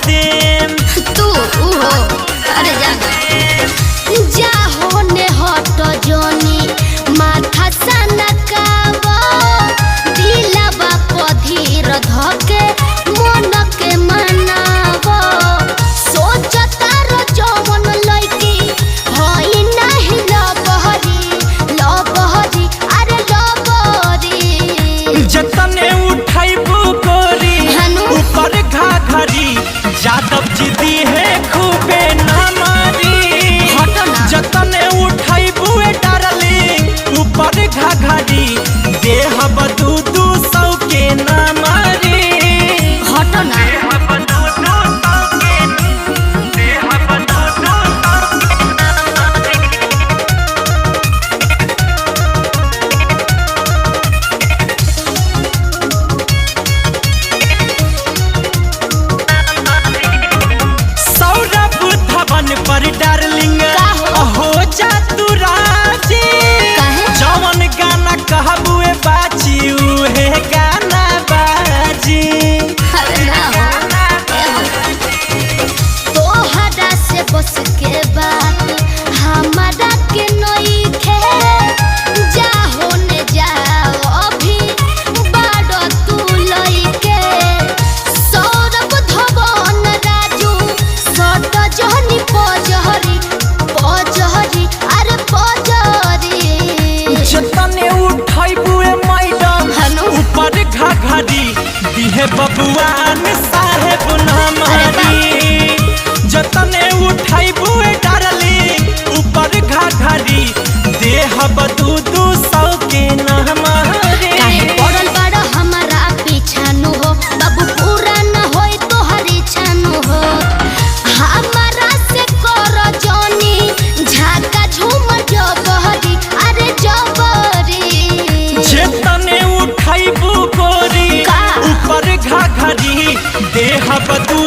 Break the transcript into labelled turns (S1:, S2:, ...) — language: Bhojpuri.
S1: देम
S2: तू हो अरे जा होने हट जोनी माथा सनकावो दिलवा पधीर धके मन के मनावो सोचता रो जवन लइकी होई नहीं लबहरी अरे लबहरी
S1: जतने उठाइबू गोरी ऊपर घाघरी यादव जी दी है खूबे नामारी जतने उठाइबू डार्लिंग ऊपर घाघरी देह बदू 200 के नामारी
S2: हटना
S1: पर डार्लिंग हो जा तू राजी जवन गाना कहबुए बाची उहे गाना बाजी
S2: तोहरा से बस के बात हमारा के नई खे जा होने जाओ अभी बाड़ो तू लई के सौरभ धवन राजू सट जहनी पजहरी अरे पजहरी
S1: जतने उठाइबुए मैडम ऊपर घाघरी दिहे बबुआन साहेब नामारी जतने उठाइबुए डार्लिंग ऊपर घाघरी देह बदू 200 के नामारी
S2: काहे पड़ल बड़ हमारा पीछानु हो बाबू पूरा न होई तोहरी छानु हो हमारा से कर जोनी झाका झूम जबहरी अरे जबरी
S1: जतने उठाइबू गोरी ऊपर घाघरी देह बदू